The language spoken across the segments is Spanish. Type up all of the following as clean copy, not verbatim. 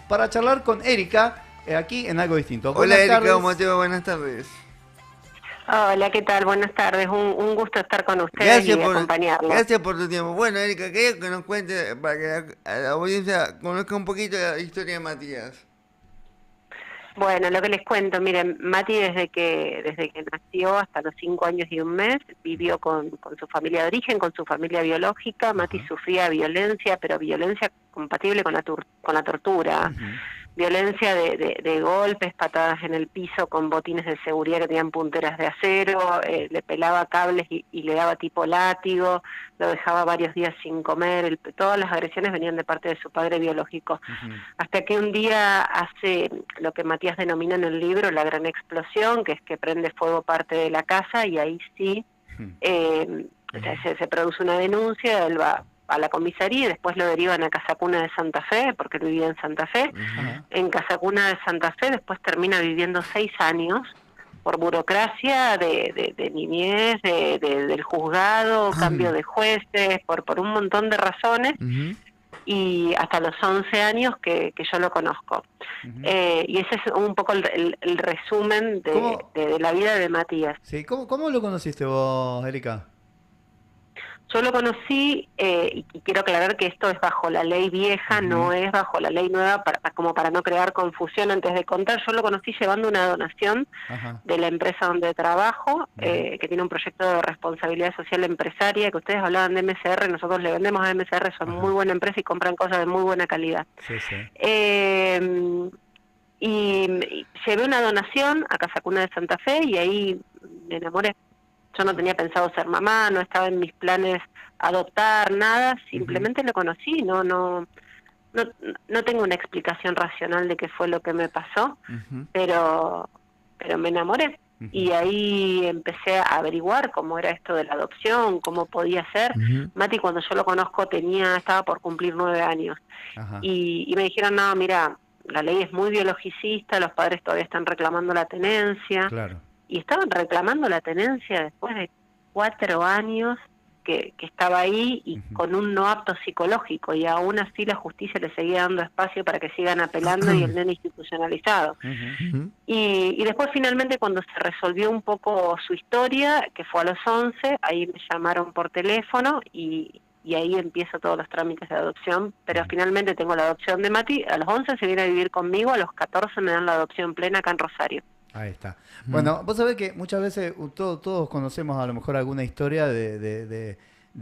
para charlar con Erika aquí en Algo Distinto. Hola Buenas Erika, tardes. ¿cómo te va? Buenas tardes. Hola, ¿qué tal? Buenas tardes. Un gusto estar con ustedes y acompañarlos. Gracias por tu tiempo. Bueno, Erika, quería que nos cuente para que la audiencia conozca un poquito la historia de Matías. Bueno, lo que les cuento, miren, Mati desde que nació hasta los 5 años y un mes vivió con su familia de origen, con su familia biológica. Mati sufría violencia, pero violencia compatible con la tortura. Violencia de golpes, patadas en el piso con botines de seguridad que tenían punteras de acero, le pelaba cables y le daba tipo látigo, lo dejaba varios días sin comer, todas las agresiones venían de parte de su padre biológico. Hasta que un día hace lo que Matías denomina en el libro la gran explosión, que es que prende fuego parte de la casa y ahí sí se produce una denuncia, él va a la comisaría y después lo derivan a Casa Cuna de Santa Fe, porque él vivía en Santa Fe. En Casa Cuna de Santa Fe después termina viviendo 6 años por burocracia de niñez, del juzgado, cambio de jueces, por un montón de razones, y hasta los 11 años que yo lo conozco. Y ese es un poco el resumen de la vida de Matías. Sí, ¿cómo lo conociste vos, Erika? Yo lo conocí, y quiero aclarar que esto es bajo la ley vieja, no es bajo la ley nueva, como para no crear confusión antes de contar. Yo lo conocí llevando una donación de la empresa donde trabajo, que tiene un proyecto de responsabilidad social empresaria, que ustedes hablaban de MSR, nosotros le vendemos a MSR, son muy buena empresa y compran cosas de muy buena calidad. Y llevé una donación a Casa Cuna de Santa Fe y ahí me enamoré. Yo no tenía pensado ser mamá, no estaba en mis planes adoptar, nada, simplemente lo conocí, no tengo una explicación racional de qué fue lo que me pasó, pero me enamoré. Y ahí empecé a averiguar cómo era esto de la adopción, cómo podía ser. Mati, cuando yo lo conozco, estaba por cumplir 9 años. Y me dijeron, no, mira, la ley es muy biologicista, los padres todavía están reclamando la tenencia. Claro. Y estaban reclamando la tenencia después de 4 años que estaba ahí y con un no apto psicológico, y aún así la justicia le seguía dando espacio para que sigan apelando y el nene institucionalizado. Y después finalmente cuando se resolvió un poco su historia, que fue a los 11, ahí me llamaron por teléfono y ahí empiezo todos los trámites de adopción, pero finalmente tengo la adopción de Mati. A los 11 se viene a vivir conmigo, a los 14 me dan la adopción plena acá en Rosario. Ahí está. Bueno, vos sabés que muchas veces todos conocemos a lo mejor alguna historia de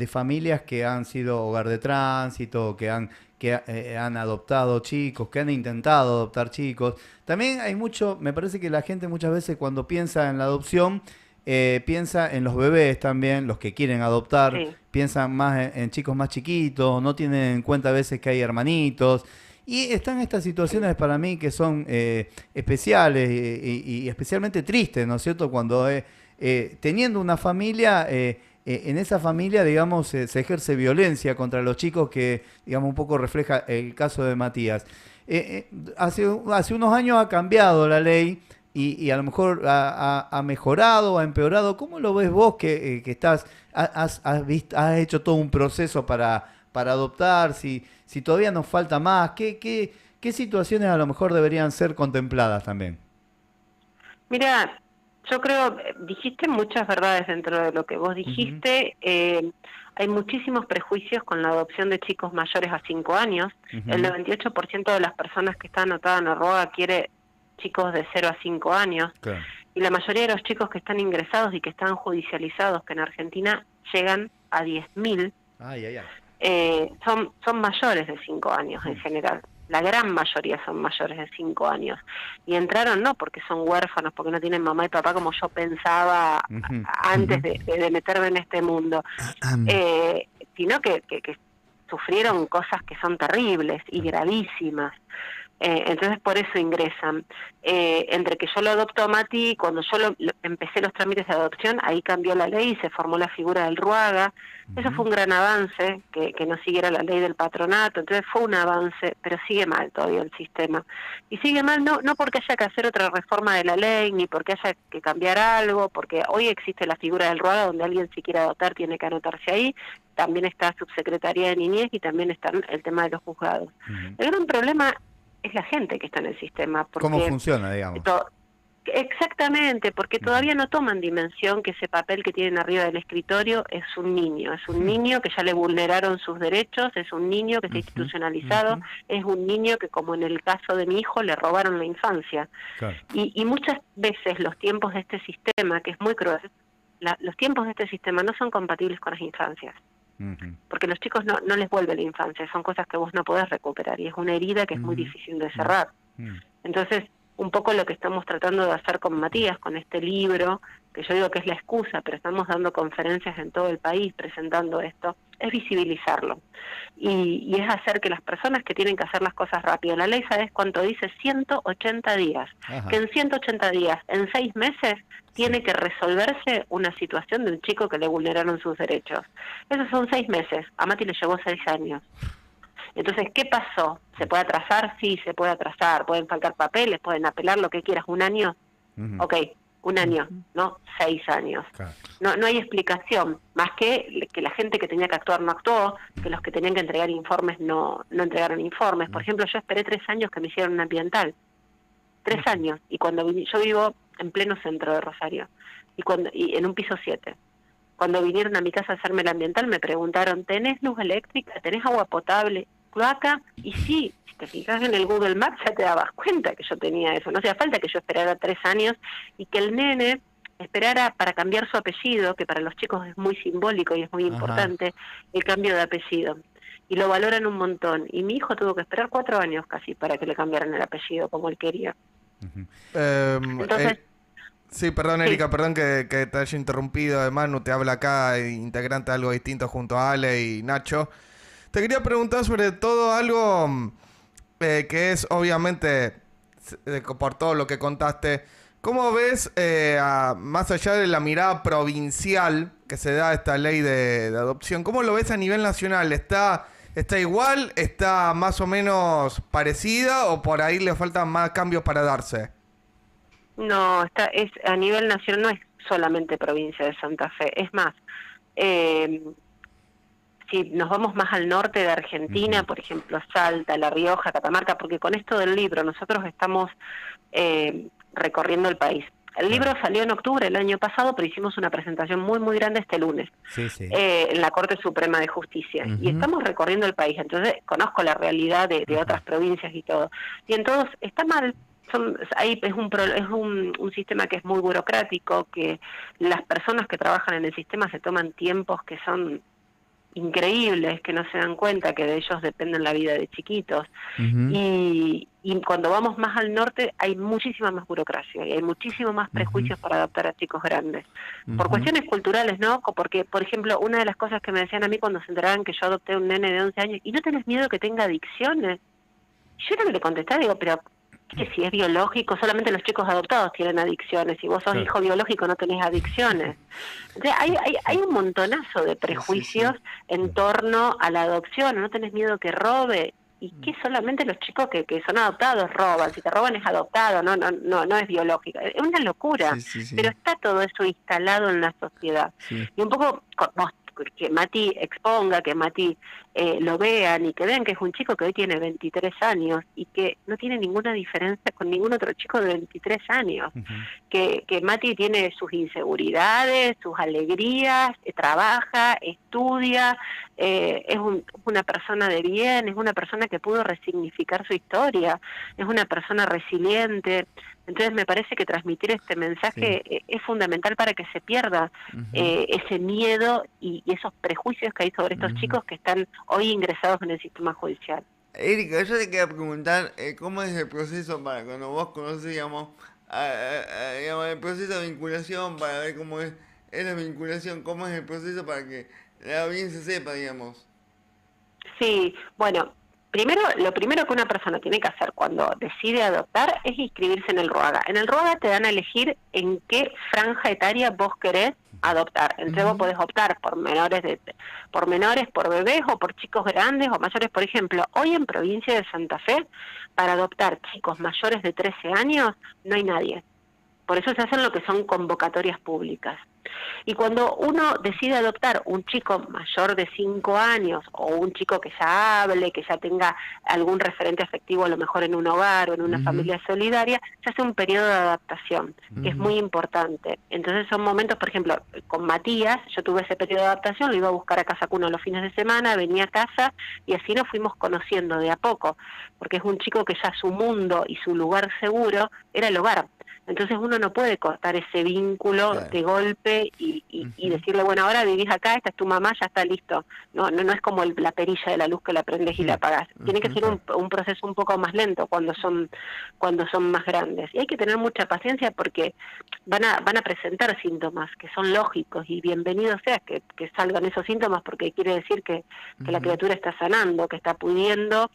familias que han sido hogar de tránsito, que han adoptado chicos, que han intentado adoptar chicos. También hay me parece que la gente muchas veces cuando piensa en la adopción, piensa en los bebés también, los que quieren adoptar, piensan más en chicos más chiquitos, no tienen en cuenta a veces que hay hermanitos. Y están estas situaciones para mí que son especiales y especialmente tristes, ¿no es cierto? Cuando teniendo una familia, en esa familia, digamos, se ejerce violencia contra los chicos, que, digamos, un poco refleja el caso de Matías. Hace unos años ha cambiado la ley y a lo mejor ha mejorado, ha empeorado. ¿Cómo lo ves vos que has hecho todo un proceso para adoptar? Si todavía nos falta más, ¿qué situaciones a lo mejor deberían ser contempladas también? Mira, yo creo, dijiste muchas verdades dentro de lo que vos dijiste. Hay muchísimos prejuicios con la adopción de chicos mayores a 5 años. El 98% de las personas que están anotadas en ARROA quiere chicos de 0 a 5 años. Claro. Y la mayoría de los chicos que están ingresados y que están judicializados, que en Argentina llegan a 10.000, son mayores de 5 años en general. La gran mayoría son mayores de 5 años. Y entraron no porque son huérfanos, porque no tienen mamá y papá como yo pensaba antes de meterme en este mundo, sino que sufrieron cosas que son terribles y gravísimas. Entonces por eso ingresan. Entre que yo lo adopto a Mati, cuando yo empecé los trámites de adopción, ahí cambió la ley y se formó la figura del Ruaga. Eso fue un gran avance, que no siguiera la ley del patronato. Entonces fue un avance, pero sigue mal todavía el sistema. Y sigue mal no porque haya que hacer otra reforma de la ley, ni porque haya que cambiar algo, porque hoy existe la figura del Ruaga, donde alguien si quiere adoptar tiene que anotarse ahí. También está Subsecretaría de Niñez y también está el tema de los juzgados. El gran problema es la gente que está en el sistema. Porque ¿Cómo funciona, digamos? Exactamente, porque todavía no toman dimensión que ese papel que tienen arriba del escritorio es un niño que ya le vulneraron sus derechos, es un niño que está institucionalizado, es un niño que, como en el caso de mi hijo, le robaron la infancia. Claro. Y muchas veces los tiempos de este sistema, que es muy cruel, los tiempos de este sistema no son compatibles con las infancias. Porque los chicos no les vuelve la infancia, son cosas que vos no podés recuperar y es una herida que es muy difícil de cerrar. Entonces, un poco lo que estamos tratando de hacer con Matías, con este libro, que yo digo que es la excusa, pero estamos dando conferencias en todo el país presentando esto, es visibilizarlo. Y es hacer que las personas que tienen que hacer las cosas rápido, la ley, ¿sabes cuánto dice? 180 días. Ajá. Que en 180 días, en 6 meses, tiene que resolverse una situación de un chico que le vulneraron sus derechos. Esos son 6 meses. A Mati le llevó 6 años. Entonces, ¿qué pasó? ¿Se puede atrasar? Sí, se puede atrasar. Pueden faltar papeles, pueden apelar, lo que quieras. ¿Un año? Ok, un año, ¿no? 6 años. Claro. No hay explicación, más que la gente que tenía que actuar no actuó, que los que tenían que entregar informes no entregaron informes. Por ejemplo, yo esperé 3 años que me hicieran un ambiental. 3 años. Y cuando yo vivo en pleno centro de Rosario, y en un piso 7. Cuando vinieron a mi casa a hacerme el ambiental me preguntaron, ¿tenés luz eléctrica? ¿Tenés agua potable? ¿Cloaca? Y sí, si te fijas en el Google Maps ya te dabas cuenta que yo tenía eso. No hacía falta que yo esperara 3 años y que el nene esperara para cambiar su apellido, que para los chicos es muy simbólico y es muy importante, el cambio de apellido. Y lo valoran un montón. Y mi hijo tuvo que esperar 4 años casi para que le cambiaran el apellido como él quería. Entonces... Sí, perdón, Erika, perdón que te haya interrumpido. Manu te habla acá, integrante de Algo Distinto junto a Ale y Nacho. Te quería preguntar sobre todo algo que es, obviamente, por todo lo que contaste, ¿cómo ves, más allá de la mirada provincial que se da a esta ley de adopción, cómo lo ves a nivel nacional? ¿Está igual? ¿Está más o menos parecida? ¿O por ahí le faltan más cambios para darse? No, es a nivel nacional, no es solamente provincia de Santa Fe. Es más, si nos vamos más al norte de Argentina, por ejemplo, Salta, La Rioja, Catamarca, porque con esto del libro nosotros estamos recorriendo el país. El libro salió en octubre del año pasado, pero hicimos una presentación muy, muy grande este lunes en la Corte Suprema de Justicia. Y estamos recorriendo el país, entonces conozco la realidad de otras provincias y todo. Y en todos está mal. Ahí es un sistema que es muy burocrático, que las personas que trabajan en el sistema se toman tiempos que son increíbles, que no se dan cuenta que de ellos depende la vida de chiquitos. Y cuando vamos más al norte hay muchísima más burocracia y hay muchísimo más prejuicios para adoptar a chicos grandes. Por cuestiones culturales, ¿no? Porque, por ejemplo, una de las cosas que me decían a mí cuando se enteraban que yo adopté a un nene de 11 años, ¿y no tenés miedo que tenga adicciones? Yo no le contestaba, digo, pero que si es biológico, solamente los chicos adoptados tienen adicciones, si vos sos hijo biológico no tenés adicciones. Entonces, hay un montonazo de prejuicios en torno a la adopción, no tenés miedo que robe, y que solamente los chicos que son adoptados roban, si te roban es adoptado, no es biológico, es una locura, pero está todo eso instalado en la sociedad. Y un poco que Mati exponga, que Mati lo vean y que vean que es un chico que hoy tiene 23 años y que no tiene ninguna diferencia con ningún otro chico de 23 años. Que Mati tiene sus inseguridades, sus alegrías, trabaja, estudia, es una persona de bien, es una persona que pudo resignificar su historia, es una persona resiliente. Entonces me parece que transmitir este mensaje es fundamental para que se pierda ese miedo y esos prejuicios que hay sobre estos chicos que están hoy ingresados en el sistema judicial. Erika, yo te quería preguntar cómo es el proceso para cuando vos conoces, digamos, el proceso de vinculación, para ver cómo es la vinculación, cómo es el proceso para que la audiencia sepa, digamos. Sí, bueno, lo primero que una persona tiene que hacer cuando decide adoptar es inscribirse en el RUAGA. En el RUAGA te dan a elegir en qué franja etaria vos querés adoptar. Entonces vos podés optar por menores, por bebés o por chicos grandes o mayores. Por ejemplo, hoy en provincia de Santa Fe, para adoptar chicos mayores de 13 años, no hay nadie. Por eso se hacen lo que son convocatorias públicas. Y cuando uno decide adoptar un chico mayor de 5 años o un chico que ya hable, que ya tenga algún referente afectivo a lo mejor en un hogar o en una familia solidaria, se hace un periodo de adaptación, que es muy importante. Entonces son momentos, por ejemplo, con Matías, yo tuve ese periodo de adaptación, lo iba a buscar a Casa Cuna los fines de semana, venía a casa y así nos fuimos conociendo de a poco, porque es un chico que ya su mundo y su lugar seguro era el hogar. Entonces uno no puede cortar ese vínculo de golpe y decirle, bueno, ahora vivís acá, esta es tu mamá, ya está listo. No es como la perilla de la luz que la prendes y la apagás. Tiene que ser un proceso un poco más lento cuando son más grandes. Y hay que tener mucha paciencia porque van a presentar síntomas que son lógicos y bienvenido sea que salgan esos síntomas porque quiere decir que la criatura está sanando, que está pudiendo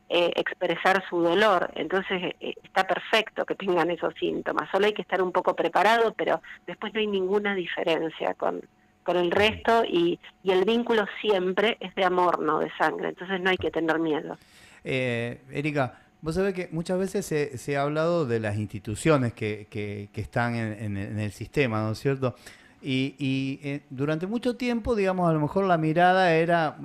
expresar su dolor. Entonces está perfecto que tengan esos síntomas, solo hay que estar un poco preparado, pero después no hay ninguna diferencia con el resto y el vínculo siempre es de amor, no de sangre, entonces no hay que tener miedo. Erika, vos sabés que muchas veces se ha hablado de las instituciones que están en el sistema, ¿no es cierto? Y durante mucho tiempo, digamos, a lo mejor la mirada era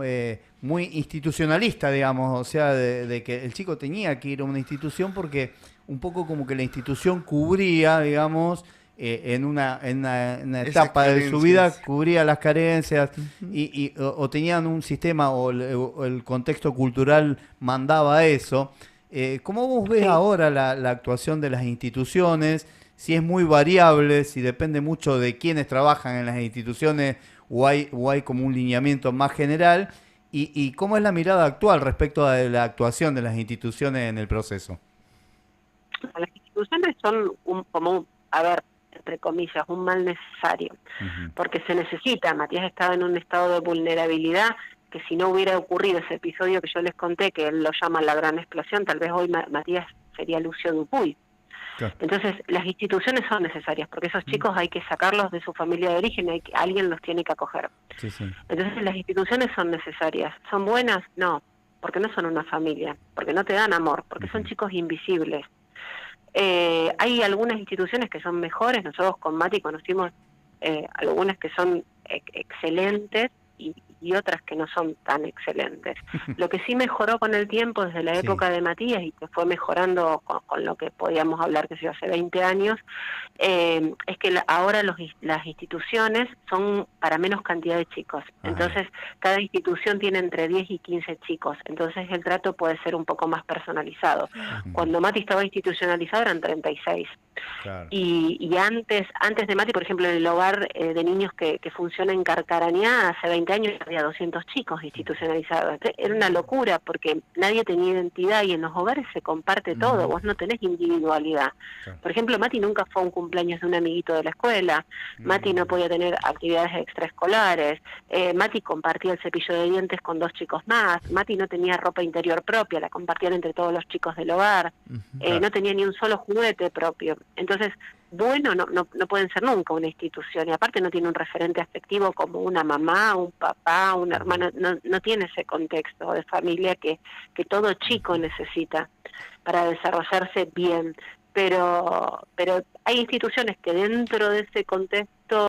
muy institucionalista, digamos, o sea, de que el chico tenía que ir a una institución porque un poco como que la institución cubría, digamos, en una etapa de su vida, cubría las carencias o tenían un sistema o el contexto cultural mandaba eso. ¿Cómo vos ves ahora la actuación de las instituciones? Si es muy variable, si depende mucho de quiénes trabajan en las instituciones o hay como un lineamiento más general, y cómo es la mirada actual respecto a la actuación de las instituciones en el proceso. Las instituciones son entre comillas, un mal necesario, porque se necesita. Matías estaba en un estado de vulnerabilidad que si no hubiera ocurrido ese episodio que yo les conté, que él lo llama la gran explosión, tal vez hoy Matías sería Lucio Dupuy. Claro. Entonces, las instituciones son necesarias, porque esos chicos hay que sacarlos de su familia de origen, alguien los tiene que acoger. Sí. Entonces, las instituciones son necesarias. ¿Son buenas? No, porque no son una familia, porque no te dan amor, porque son chicos invisibles. Hay algunas instituciones que son mejores, nosotros con Mati conocimos algunas que son excelentes, y otras que no son tan excelentes. Lo que sí mejoró con el tiempo desde la época de Matías y que fue mejorando con lo que podíamos hablar que hace 20 años, es que ahora las instituciones son para menos cantidad de chicos. Entonces, cada institución tiene entre 10 y 15 chicos. Entonces, el trato puede ser un poco más personalizado. Cuando Mati estaba institucionalizado eran 36. Claro. Y antes de Mati, por ejemplo, en el hogar de niños que funciona en Carcarañá, hace 20 años había 200 chicos institucionalizados. Era una locura porque nadie tenía identidad y en los hogares se comparte todo, vos no tenés individualidad. Claro. Por ejemplo, Mati nunca fue a un cumpleaños de un amiguito de la escuela, Mati no podía tener actividades extraescolares, Mati compartía el cepillo de dientes con 2 chicos más, Mati no tenía ropa interior propia, la compartían entre todos los chicos del hogar, claro. No tenía ni un solo juguete propio. Entonces, bueno, no pueden ser nunca una institución, y aparte no tiene un referente afectivo como una mamá, un papá, un hermano, no tiene ese contexto de familia que todo chico necesita para desarrollarse bien, pero hay instituciones que dentro de ese contexto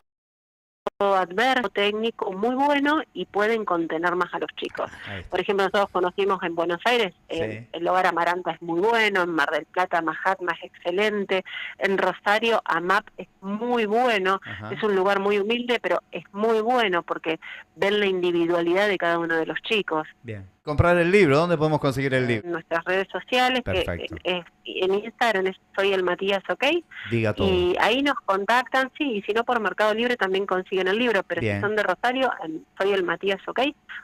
adverso, técnico, muy bueno y pueden contener más a los chicos. Por ejemplo, nosotros conocimos en Buenos Aires, el hogar Amaranta es muy bueno, en Mar del Plata Mahatma es excelente, en Rosario AMAP es muy bueno, es un lugar muy humilde, pero es muy bueno porque ven la individualidad de cada uno de los chicos. Bien. Comprar el libro, ¿dónde podemos conseguir el libro? En nuestras redes sociales, en Instagram Soy el Matías OK, diga todo. Y ahí nos contactan, y si no por Mercado Libre también consiguen el libro, pero Bien. Si son de Rosario, Soy el Matías OK,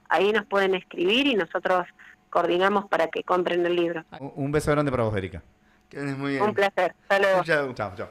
ahí nos pueden escribir y nosotros coordinamos para que compren el libro. Un beso grande para vos, Erika. Que andes muy bien. Un placer, hasta luego. Chao. Chao.